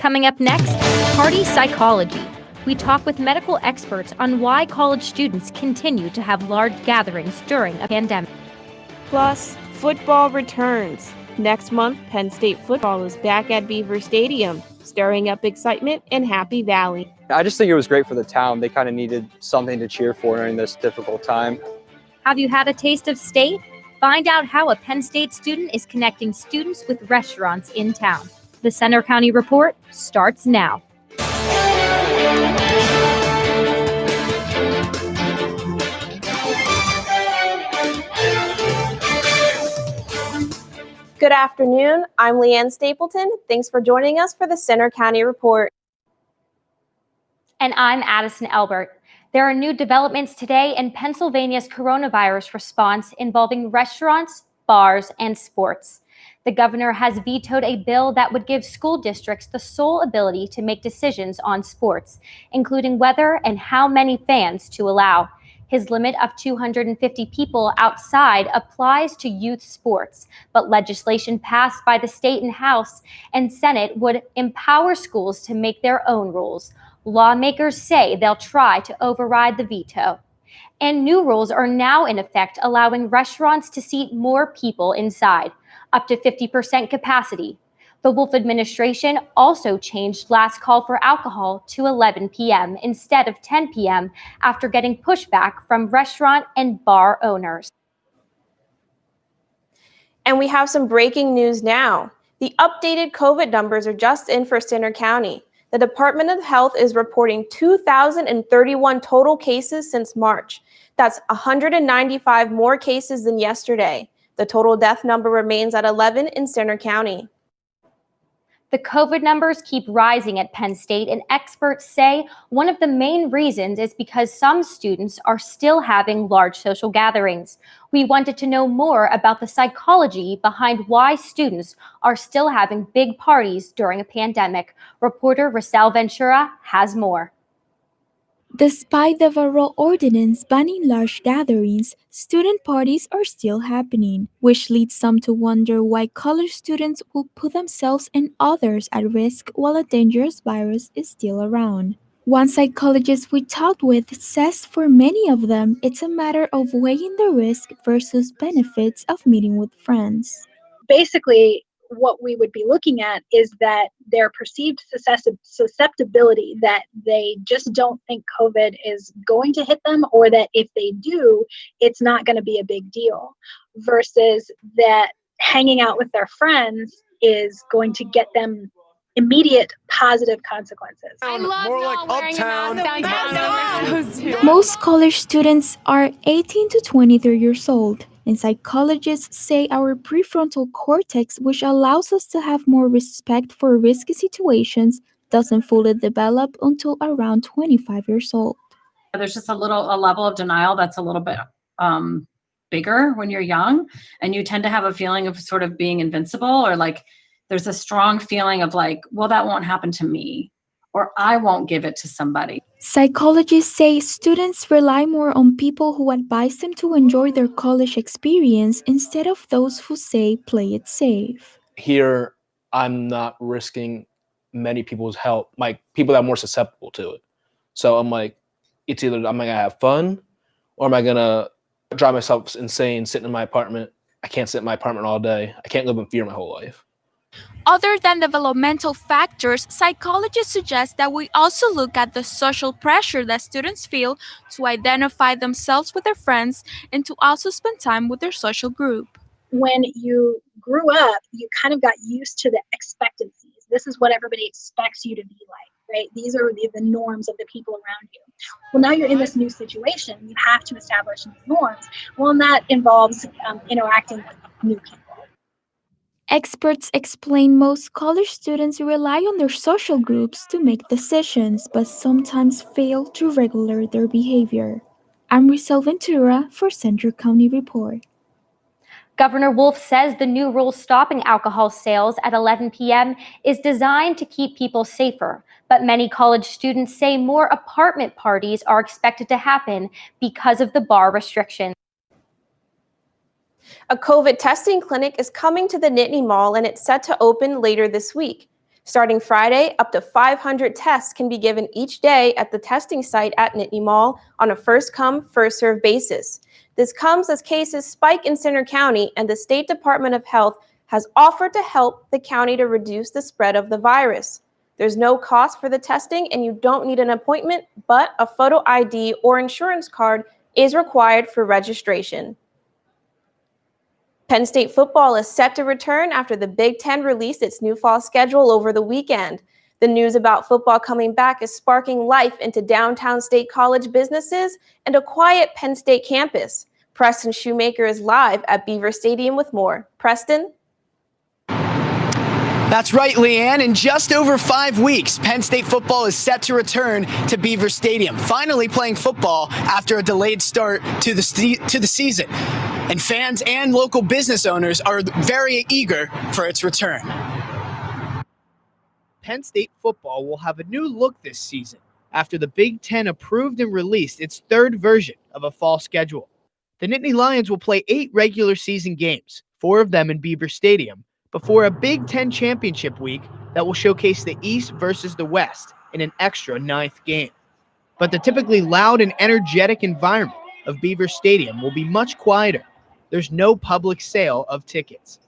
Coming up next, party psychology. We talk with medical experts on why college students continue to have large gatherings during a pandemic. Plus, football returns. Next month, Penn State football is back at Beaver Stadium, stirring up excitement in Happy Valley. I just think it was great for the town. They kind of needed something to cheer for during this difficult time. Have you had a taste of state? Find out how a Penn State student is connecting students with restaurants in town. The Center County Report starts now. Good afternoon. I'm Leanne Stapleton. Thanks for joining us for the Center County Report. And I'm Addison Elbert. There are new developments today in Pennsylvania's coronavirus response involving restaurants, bars, and sports. The governor has vetoed a bill that would give school districts the sole ability to make decisions on sports, including whether and how many fans to allow. His limit of 250 people outside applies to youth sports, but legislation passed by the state and House and Senate would empower schools to make their own rules. Lawmakers say they'll try to override the veto. And new rules are now in effect, allowing restaurants to seat more people inside, up to 50% capacity. The Wolf administration also changed last call for alcohol to 11 p.m. instead of 10 p.m. after getting pushback from restaurant and bar owners. And we have some breaking news now. The updated COVID numbers are just in for Center County. The Department of Health is reporting 2,031 total cases since March. That's 195 more cases than yesterday. The total death number remains at 11 in Center County. The COVID numbers keep rising at Penn State, and experts say one of the main reasons is because some students are still having large social gatherings. We wanted to know more about the psychology behind why students are still having big parties during a pandemic. Reporter Rosal Ventura has more. Despite the federal ordinance banning large gatherings, student parties are still happening, which leads some to wonder why college students will put themselves and others at risk while a dangerous virus is still around. One psychologist we talked with says for many of them, it's a matter of weighing the risk versus benefits of meeting with friends. Basically, what we would be looking at is that their perceived susceptibility, that they just don't think COVID is going to hit them, or that if they do, it's not going to be a big deal, versus that hanging out with their friends is going to get them immediate positive consequences. I love more like uptown. Most college students are 18 to 23 years old. And psychologists say our prefrontal cortex, which allows us to have more respect for risky situations, doesn't fully develop until around 25 years old. There's just a level of denial that's a little bit bigger when you're young, and you tend to have a feeling of sort of being invincible, or like there's a strong feeling of like, well, that won't happen to me, or I won't give it to somebody. Psychologists say students rely more on people who advise them to enjoy their college experience instead of those who say play it safe. Here, I'm not risking many people's help, like people that are more susceptible to it. So I'm like, it's either am I gonna have fun, or am I gonna drive myself insane sitting in my apartment? I can't sit in my apartment all day. I can't live in fear my whole life. Other than developmental factors, psychologists suggest that we also look at the social pressure that students feel to identify themselves with their friends and to also spend time with their social group. When you grew up, you kind of got used to the expectancies. This is what everybody expects you to be like, right? These are the norms of the people around you. Well, now you're in this new situation. You have to establish new norms. Well, and that involves interacting with new people. Experts explain most college students rely on their social groups to make decisions, but sometimes fail to regulate their behavior. I'm Rosal Ventura for Central County Report. Governor Wolf says the new rule stopping alcohol sales at 11 p.m. is designed to keep people safer, but many college students say more apartment parties are expected to happen because of the bar restrictions. A COVID testing clinic is coming to the Nittany Mall, and it's set to open later this week. Starting Friday, up to 500 tests can be given each day at the testing site at Nittany Mall on a first-come, first-served basis. This comes as cases spike in Center County, and the State Department of Health has offered to help the county to reduce the spread of the virus. There's no cost for the testing, and you don't need an appointment, but a photo ID or insurance card is required for registration. Penn State football is set to return after the Big Ten released its new fall schedule over the weekend. The news about football coming back is sparking life into downtown State College businesses and a quiet Penn State campus. Preston Shoemaker is live at Beaver Stadium with more. Preston? That's right, Leanne. In just over 5 weeks, Penn State football is set to return to Beaver Stadium, finally playing football after a delayed start to the season. And fans and local business owners are very eager for its return. Penn State football will have a new look this season after the Big Ten approved and released its third version of a fall schedule. The Nittany Lions will play 8 regular season games, 4 of them in Beaver Stadium, before a Big Ten championship week that will showcase the East versus the West in an extra 9th game. But the typically loud and energetic environment of Beaver Stadium will be much quieter. There's no public sale of tickets.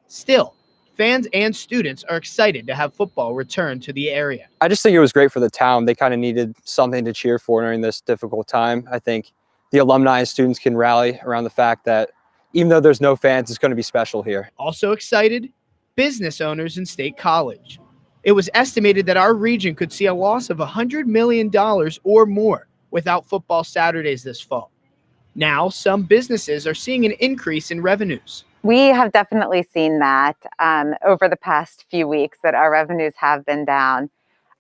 Still, fans and students are excited to have football return to the area. I just think it was great for the town. They kind of needed something to cheer for during this difficult time. I think the alumni and students can rally around the fact that even though there's no fans, it's going to be special here. Also excited, business owners in State College. It was estimated that our region could see a loss of $100 million or more without football Saturdays this fall. Now, some businesses are seeing an increase in revenues. We have definitely seen that over the past few weeks, that our revenues have been down.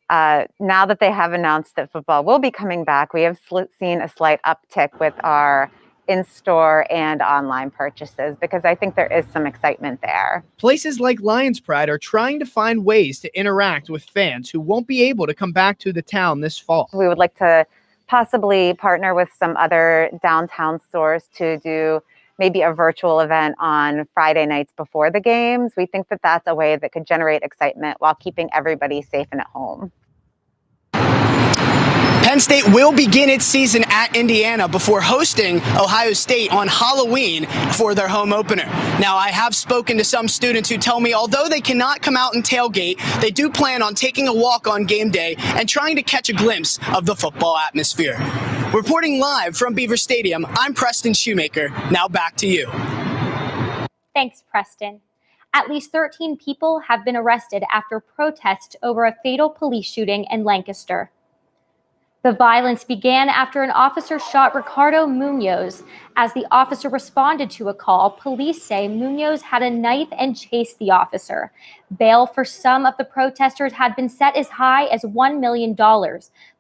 Now that they have announced that football will be coming back, we have seen a slight uptick with our in-store and online purchases because I think there is some excitement there. Places like Lions Pride are trying to find ways to interact with fans who won't be able to come back to the town this fall. We would like to possibly partner with some other downtown stores to do maybe a virtual event on Friday nights before the games. We think that that's a way that could generate excitement while keeping everybody safe and at home. Penn State will begin its season at Indiana before hosting Ohio State on Halloween for their home opener. Now, I have spoken to some students who tell me although they cannot come out and tailgate, they do plan on taking a walk on game day and trying to catch a glimpse of the football atmosphere. Reporting live from Beaver Stadium, I'm Preston Shoemaker. Now back to you. Thanks, Preston. At least 13 people have been arrested after protests over a fatal police shooting in Lancaster. The violence began after an officer shot Ricardo Munoz. As the officer responded to a call, police say Munoz had a knife and chased the officer. Bail for some of the protesters had been set as high as $1 million,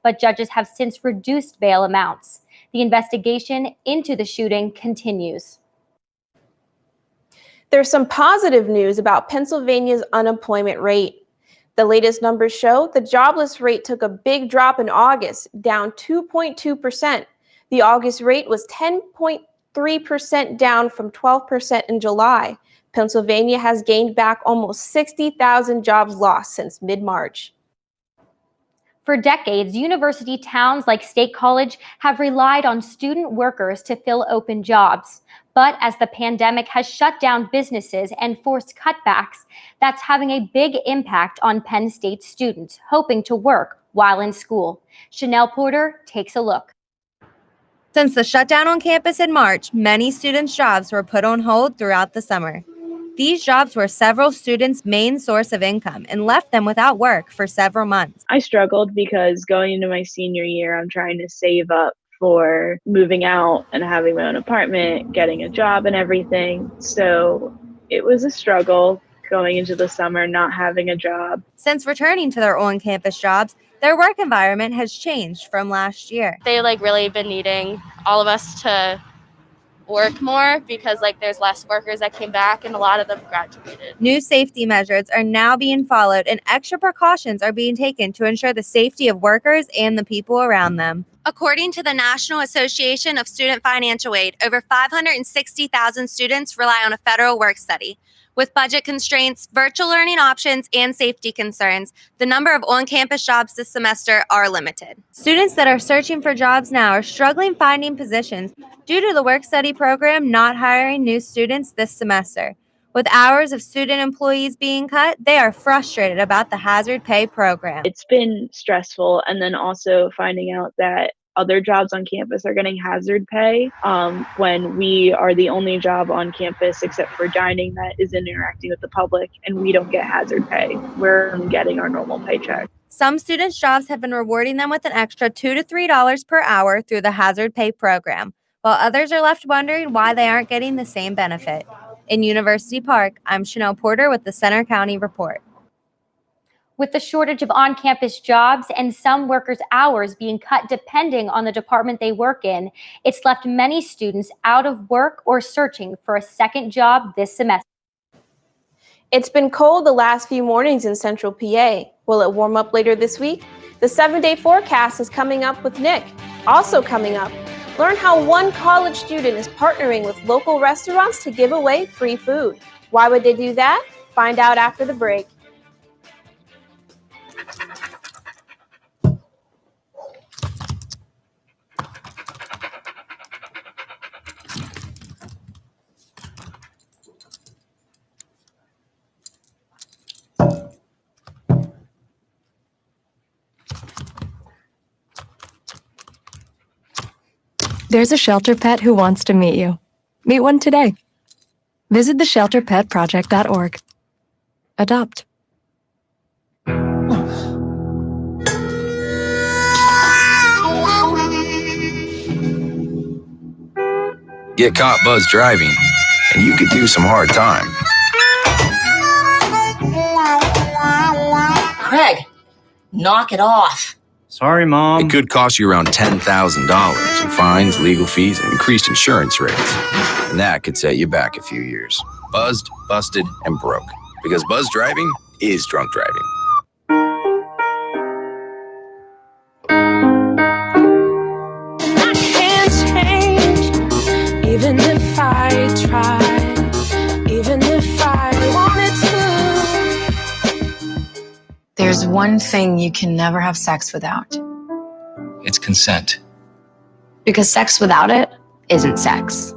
but judges have since reduced bail amounts. The investigation into the shooting continues. There's some positive news about Pennsylvania's unemployment rate. The latest numbers show the jobless rate took a big drop in August, down 2.2%. The August rate was 10.3% down from 12% in July. Pennsylvania has gained back almost 60,000 jobs lost since mid-March. For decades, university towns like State College have relied on student workers to fill open jobs. But as the pandemic has shut down businesses and forced cutbacks, that's having a big impact on Penn State students hoping to work while in school. Chanel Porter takes a look. Since the shutdown on campus in March, many students' jobs were put on hold throughout the summer. These jobs were several students' main source of income and left them without work for several months. I struggled because going into my senior year, I'm trying to save up for moving out and having my own apartment, getting a job and everything. So it was a struggle going into the summer, not having a job. Since returning to their on-campus jobs, their work environment has changed from last year. They really been needing all of us to work more because there's less workers that came back and a lot of them graduated. New safety measures are now being followed and extra precautions are being taken to ensure the safety of workers and the people around them. According to the National Association of Student Financial Aid, over 560,000 students rely on a federal work study, With budget constraints, virtual learning options, and safety concerns, the number of on-campus jobs this semester are limited. Students that are searching for jobs now are struggling finding positions due to the work-study program not hiring new students this semester. With hours of student employees being cut, they are frustrated about the hazard pay program. It's been stressful, and then also finding out that other jobs on campus are getting hazard pay when we are the only job on campus except for dining that is interacting with the public, and we don't get hazard pay. We're getting our normal paycheck. Some students' jobs have been rewarding them with an extra $2 to $3 per hour through the hazard pay program, while others are left wondering why they aren't getting the same benefit. In University Park, I'm Chanel Porter with the Center County Report. With the shortage of on-campus jobs and some workers' hours being cut depending on the department they work in, it's left many students out of work or searching for a second job this semester. It's been cold the last few mornings in Central PA. Will it warm up later this week? The 7-day forecast is coming up with Nick. Also coming up, learn how one college student is partnering with local restaurants to give away free food. Why would they do that? Find out after the break. There's a shelter pet who wants to meet you. Meet one today. Visit theshelterpetproject.org. Adopt. Get caught buzz driving, and you could do some hard time. Craig, knock it off. Sorry, Mom. It could cost you around $10,000 in fines, legal fees, and increased insurance rates. And that could set you back a few years. Buzzed, busted, and broke. Because buzz driving is drunk driving. I can't change, even if I try, even if I wanted to. There's one thing you can never have sex without. It's consent. Because sex without it isn't sex.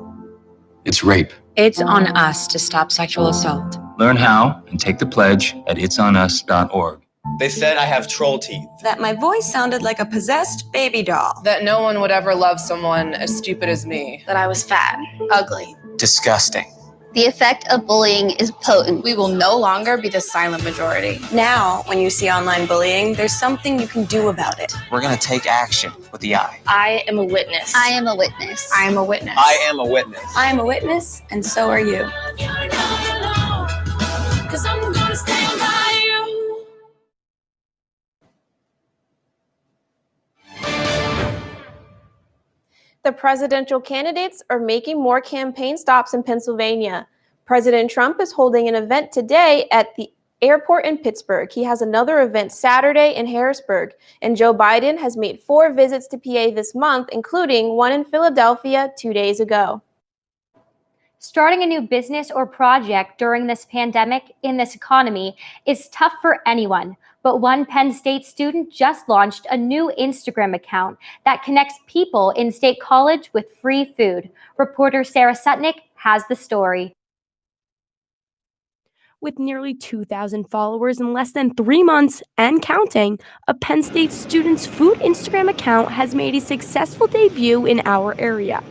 It's rape. It's on us to stop sexual assault. Learn how and take the pledge at itsonus.org. They said I have troll teeth. That my voice sounded like a possessed baby doll. That no one would ever love someone as stupid as me. That I was fat, ugly. Disgusting. The effect of bullying is potent. We will no longer be the silent majority. Now, when you see online bullying, there's something you can do about it. We're going to take action with the I. I am a witness. I am a witness. I am a witness. I am a witness. I am a witness, and so are you. 'Cause I'm gonna stand by you. The presidential candidates are making more campaign stops in Pennsylvania. President Trump is holding an event today at the airport in Pittsburgh. He has another event Saturday in Harrisburg. And Joe Biden has made 4 visits to PA this month, including one in Philadelphia 2 days ago. Starting a new business or project during this pandemic in this economy is tough for anyone, but one Penn State student just launched a new Instagram account that connects people in State College with free food. Reporter Sarah Sutnick has the story. With nearly 2,000 followers in less than 3 months and counting, a Penn State student's food Instagram account has made a successful debut in our area.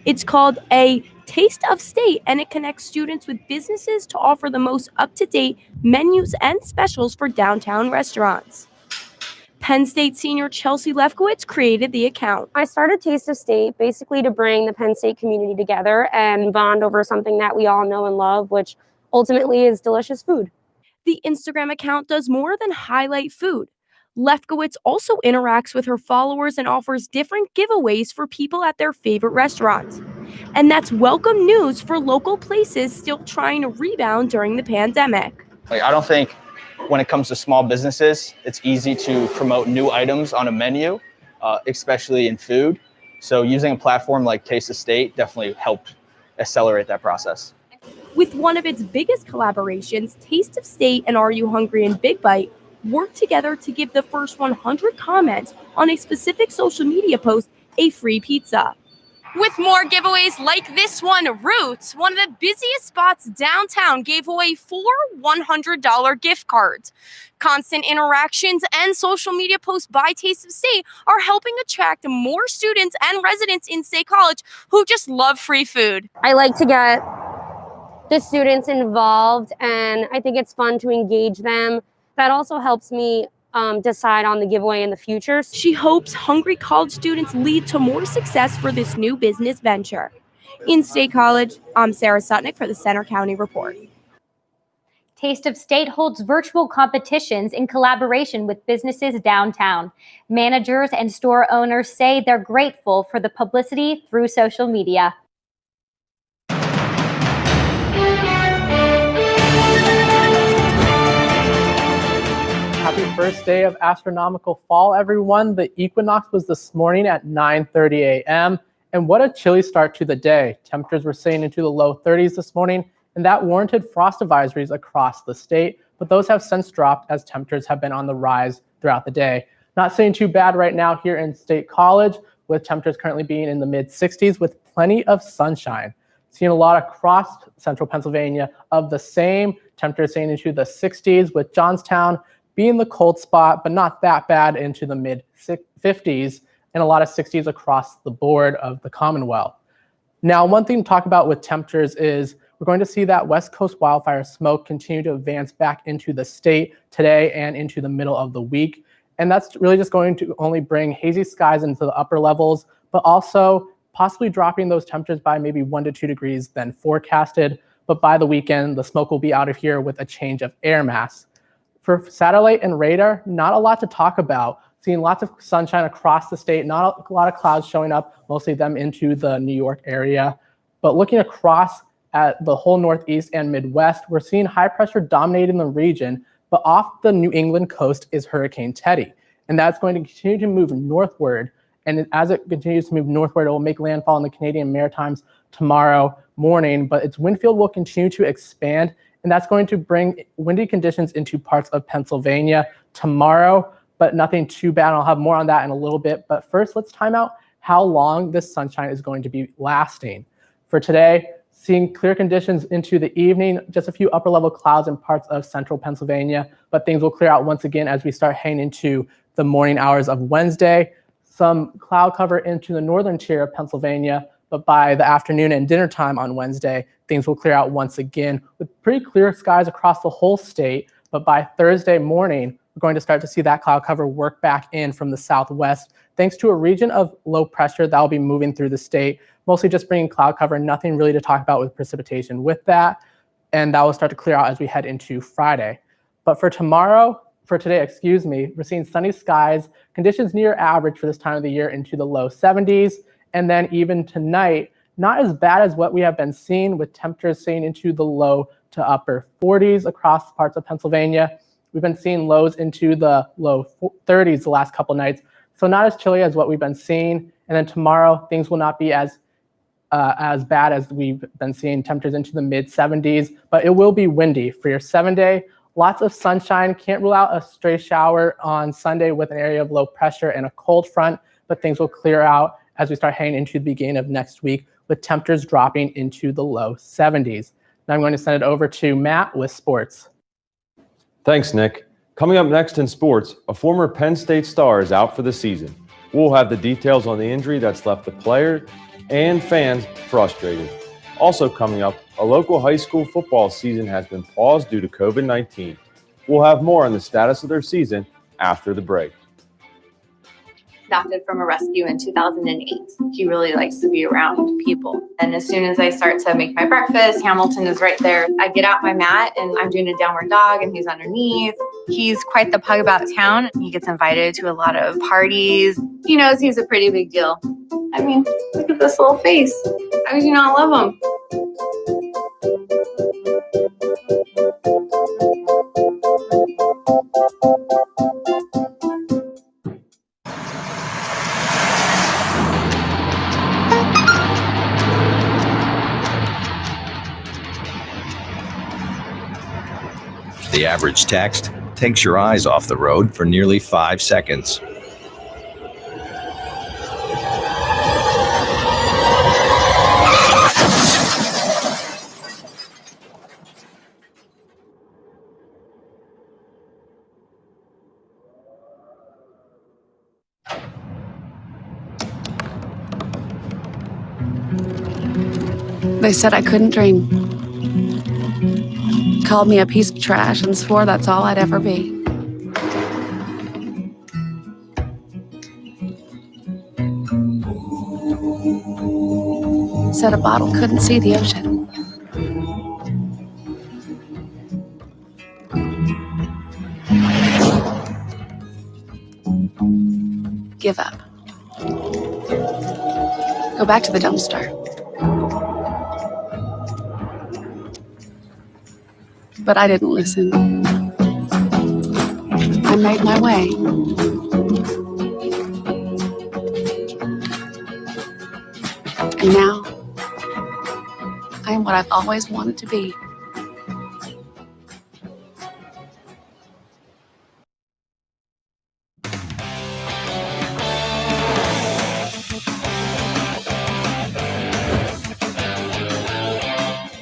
It's called a Taste of State, and it connects students with businesses to offer the most up-to-date menus and specials for downtown restaurants. Penn State senior Chelsea Lefkowitz created the account. I started Taste of State basically to bring the Penn State community together and bond over something that we all know and love, which ultimately is delicious food. The Instagram account does more than highlight food. Lefkowitz also interacts with her followers and offers different giveaways for people at their favorite restaurants. And that's welcome news for local places still trying to rebound during the pandemic. I don't think when it comes to small businesses, it's easy to promote new items on a menu, especially in food. So using a platform like Taste of State definitely helped accelerate that process. With one of its biggest collaborations, Taste of State and Are You Hungry and Big Bite worked together to give the first 100 comments on a specific social media post a free pizza. With more giveaways like this one, Roots, one of the busiest spots downtown, gave away 4 $100 gift cards. Constant interactions and social media posts by Taste of State are helping attract more students and residents in State College who just love free food. I like to get the students involved, and I think it's fun to engage them. That also helps me decide on the giveaway in the future. She hopes hungry college students lead to more success for this new business venture. In State College, I'm Sarah Sutnick for the Center County Report. Taste of State holds virtual competitions in collaboration with businesses downtown. Managers and store owners say they're grateful for the publicity through social media. Happy first day of astronomical fall, everyone. The equinox was this morning at 9:30 a.m. And what a chilly start to the day. Temperatures were staying into the low 30s this morning, and that warranted frost advisories across the state. But those have since dropped as temperatures have been on the rise throughout the day. Not staying too bad right now here in State College, with temperatures currently being in the mid 60s with plenty of sunshine. Seeing a lot across central Pennsylvania of the same. Temperatures staying into the 60s, with Johnstown being the cold spot, but not that bad, into the mid 50s, and a lot of 60s across the board of the Commonwealth. Now, one thing to talk about with temperatures is we're going to see that West Coast wildfire smoke continue to advance back into the state today and into the middle of the week. And that's really just going to only bring hazy skies into the upper levels, but also possibly dropping those temperatures by maybe 1 to 2 degrees than forecasted. But by the weekend, the smoke will be out of here with a change of air mass. For satellite and radar, not a lot to talk about. Seeing lots of sunshine across the state, not a lot of clouds showing up, mostly them into the New York area. But looking across at the whole Northeast and Midwest, we're seeing high pressure dominating the region, but off the New England coast is Hurricane Teddy. And that's going to continue to move northward. And as it continues to move northward, it will make landfall in the Canadian Maritimes tomorrow morning, but its wind field will continue to expand, and that's going to bring windy conditions into parts of Pennsylvania tomorrow, but nothing too bad. I'll have more on that in a little bit. But first, let's time out how long this sunshine is going to be lasting. For today, seeing clear conditions into the evening, just a few upper level clouds in parts of central Pennsylvania, but things will clear out once again as we start heading into the morning hours of Wednesday. Some cloud cover into the northern tier of Pennsylvania, but by the afternoon and dinner time on Wednesday, things will clear out once again with pretty clear skies across the whole state. But by Thursday morning, we're going to start to see that cloud cover work back in from the southwest, thanks to a region of low pressure that will be moving through the state, mostly just bringing cloud cover, nothing really to talk about with precipitation with that. And that will start to clear out as we head into Friday. But for today, we're seeing sunny skies, conditions near average for this time of the year into the low 70s. And then even tonight, not as bad as what we have been seeing, with temperatures staying into the low to upper 40s across parts of Pennsylvania. We've been seeing lows into the low 30s the last couple nights, so not as chilly as what we've been seeing. And then tomorrow, things will not be as bad as we've been seeing, temperatures into the mid 70s, but it will be windy for your 7-day. Lots of sunshine. Can't rule out a stray shower on Sunday with an area of low pressure and a cold front, but things will clear out as we start heading into the beginning of next week, with temperatures dropping into the low 70s. Now I'm going to send it over to Matt with sports. Thanks, Nick. Coming up next in sports, a former Penn State star is out for the season. We'll have the details on the injury that's left the player and fans frustrated. Also coming up, a local high school football season has been paused due to COVID-19. We'll have more on the status of their season after the break. Adopted from a rescue in 2008. He really likes to be around people. And as soon as I start to make my breakfast, Hamilton is right there. I get out my mat and I'm doing a downward dog and he's underneath. He's quite the pug about town. He gets invited to a lot of parties. He knows he's a pretty big deal. I mean, look at this little face. How could you not love him? The average text takes your eyes off the road for nearly 5 seconds. They said I couldn't dream. Called me a piece of trash and swore that's all I'd ever be. Said a bottle couldn't see the ocean. Give up. Go back to the dumpster. But I didn't listen. I made my way. And now, I am what I've always wanted to be.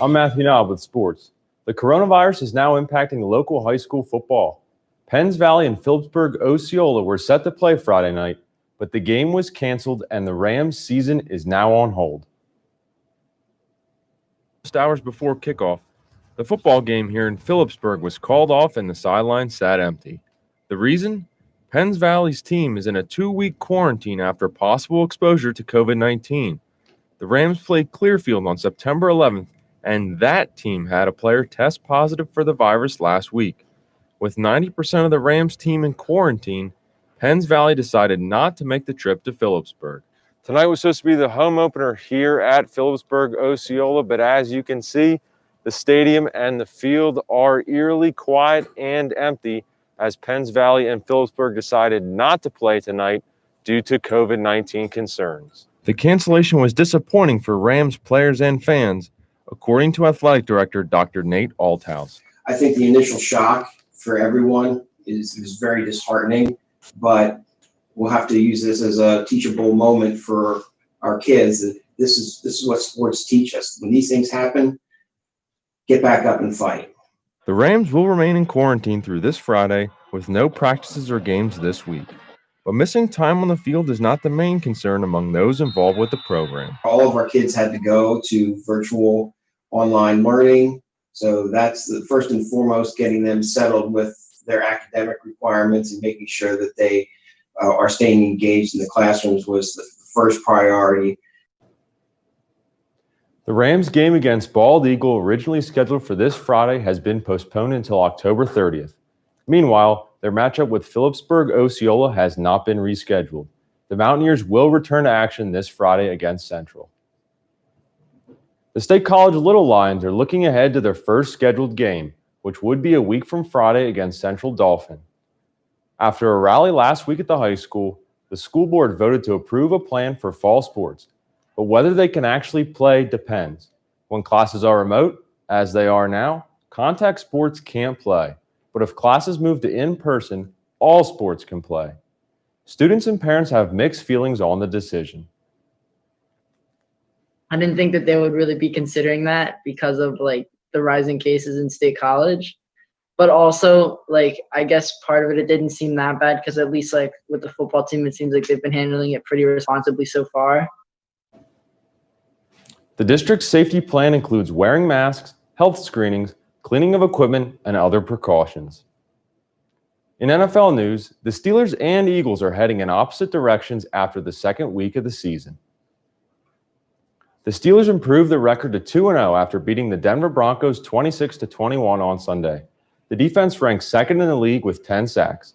I'm Matthew Knob with sports. The coronavirus is now impacting local high school football. Penns Valley and Phillipsburg Osceola were set to play Friday night, but the game was canceled and the Rams' season is now on hold. Just hours before kickoff, the football game here in Phillipsburg was called off and the sideline sat empty. The reason? Penns Valley's team is in a 2-week quarantine after possible exposure to COVID-19. The Rams played Clearfield on September 11th, and that team had a player test positive for the virus last week. With 90% of the Rams team in quarantine, Penns Valley decided not to make the trip to Phillipsburg. Tonight was supposed to be the home opener here at Phillipsburg Osceola, but as you can see, the stadium and the field are eerily quiet and empty as Penns Valley and Phillipsburg decided not to play tonight due to COVID-19 concerns. The cancellation was disappointing for Rams players and fans, according to Athletic Director Dr. Nate Althouse. I think the initial shock for everyone is very disheartening, but we'll have to use this as a teachable moment for our kids. This is what sports teach us. When these things happen, get back up and fight. The Rams will remain in quarantine through this Friday with no practices or games this week. But missing time on the field is not the main concern among those involved with the program. All of our kids had to go to virtual online learning. So that's the first and foremost, getting them settled with their academic requirements and making sure that they are staying engaged in the classrooms was the first priority. The Rams game against Bald Eagle, originally scheduled for this Friday, has been postponed until October 30th. Meanwhile, their matchup with Phillipsburg Osceola has not been rescheduled. The Mountaineers will return to action this Friday against Central. The State College Little Lions are looking ahead to their first scheduled game, which would be a week from Friday against Central Dauphin. After a rally last week at the high school, the school board voted to approve a plan for fall sports, but whether they can actually play depends. When classes are remote, as they are now, contact sports can't play, but if classes move to in-person, all sports can play. Students and parents have mixed feelings on the decision. I didn't think that they would really be considering that because of like the rising cases in State College. But also, like, I guess part of it didn't seem that bad because at least like with the football team, it seems like they've been handling it pretty responsibly so far. The district's safety plan includes wearing masks, health screenings, cleaning of equipment, and other precautions. In NFL news, the Steelers and Eagles are heading in opposite directions after the second week of the season. The Steelers improved their record to 2-0 after beating the Denver Broncos 26-21 on Sunday. The defense ranked second in the league with 10 sacks.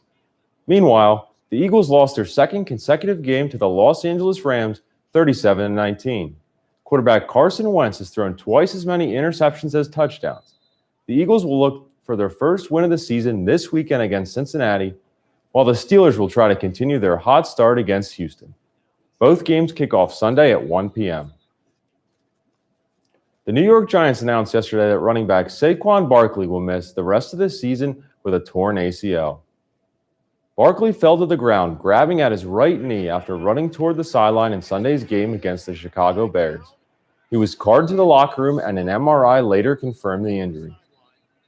Meanwhile, the Eagles lost their second consecutive game to the Los Angeles Rams 37-19. Quarterback Carson Wentz has thrown twice as many interceptions as touchdowns. The Eagles will look for their first win of the season this weekend against Cincinnati, while the Steelers will try to continue their hot start against Houston. Both games kick off Sunday at 1 p.m. The New York Giants announced yesterday that running back Saquon Barkley will miss the rest of the season with a torn ACL. Barkley fell to the ground, grabbing at his right knee after running toward the sideline in Sunday's game against the Chicago Bears. He was carted to the locker room, and an MRI later confirmed the injury.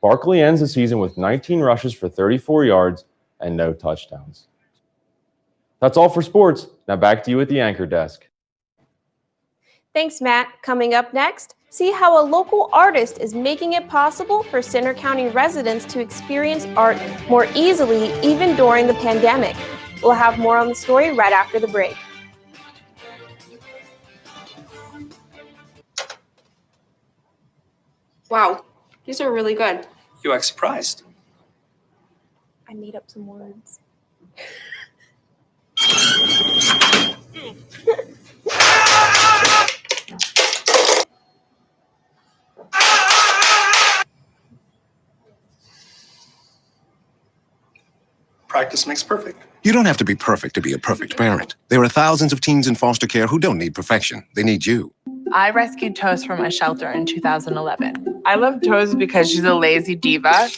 Barkley ends the season with 19 rushes for 34 yards and no touchdowns. That's all for sports. Now back to you at the anchor desk. Thanks, Matt. Coming up next, see how a local artist is making it possible for Center County residents to experience art more easily even during the pandemic. We'll have more on the story right after the break. Wow, these are really good. You act surprised. I made up some words. Practice makes perfect. You don't have to be perfect to be a perfect parent. There are thousands of teens in foster care who don't need perfection. They need you. I rescued Toast from a shelter in 2011. I love Toast because she's a lazy diva.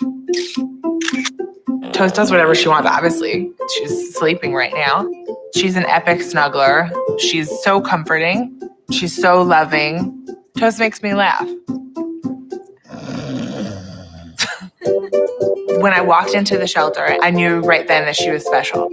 Toast does whatever she wants, obviously. She's sleeping right now. She's an epic snuggler. She's so comforting. She's so loving. Toast makes me laugh. When I walked into the shelter, I knew right then that she was special.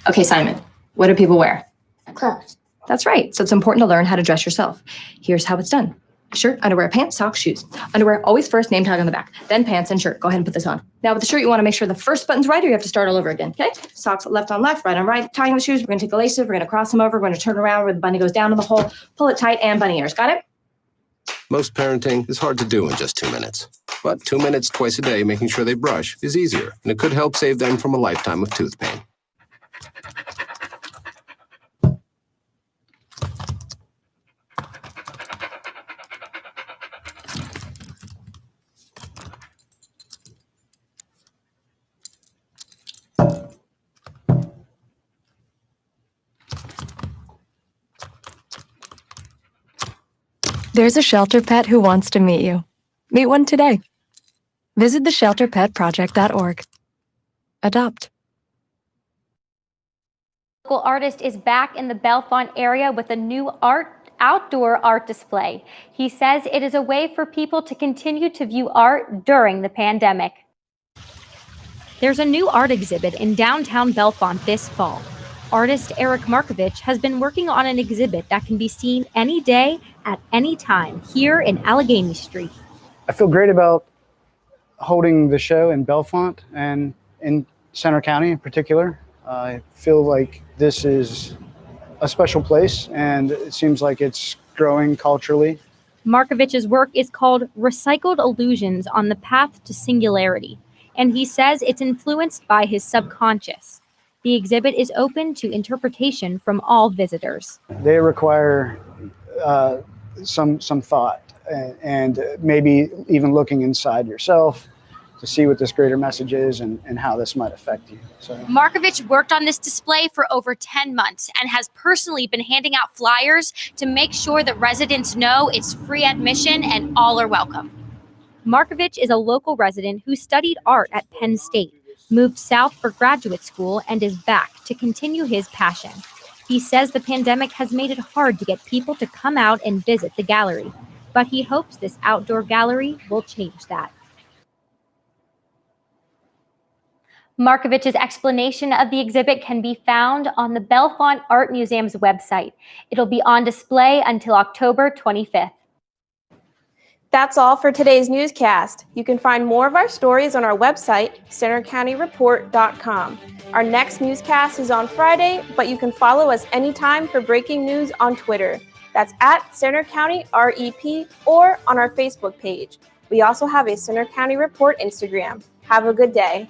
Okay, Simon, what do people wear? Clothes. That's right. So it's important to learn how to dress yourself. Here's how it's done. Shirt, underwear, pants, socks, shoes. Underwear, always first, name tag on the back. Then pants and shirt. Go ahead and put this on. Now with the shirt, you want to make sure the first button's right or you have to start all over again, okay? Socks left on left, right on right. Tying the shoes, we're going to take the laces, we're going to cross them over, we're going to turn around where the bunny goes down in the hole, pull it tight, and bunny ears. Got it? Most parenting is hard to do in just 2 minutes. But 2 minutes twice a day making sure they brush is easier, and it could help save them from a lifetime of tooth pain. There's a shelter pet who wants to meet you. Meet one today. Visit theshelterpetproject.org. Adopt. Local artist is back in the Bellefonte area with a new outdoor art display. He says it is a way for people to continue to view art during the pandemic. There's a new art exhibit in downtown Bellefonte this fall. Artist Eric Markovich has been working on an exhibit that can be seen any day at any time here in Allegheny Street. I feel great about holding the show in Bellefonte and in Center County in particular. I feel like this is a special place and it seems like it's growing culturally. Markovich's work is called Recycled Illusions on the Path to Singularity, and he says it's influenced by his subconscious. The exhibit is open to interpretation from all visitors. They require some thought and maybe even looking inside yourself to see what this greater message is and how this might affect you. So Markovich worked on this display for over 10 months and has personally been handing out flyers to make sure that residents know it's free admission and all are welcome. Markovich is a local resident who studied art at Penn State, moved south for graduate school, and is back to continue his passion. He says the pandemic has made it hard to get people to come out and visit the gallery, but he hopes this outdoor gallery will change that. Markovich's explanation of the exhibit can be found on the Bellefonte Art Museum's website. It'll be on display until October 25th. That's all for today's newscast. You can find more of our stories on our website, centercountyreport.com. Our next newscast is on Friday, but you can follow us anytime for breaking news on Twitter. That's at Center County REP or on our Facebook page. We also have a Center County Report Instagram. Have a good day.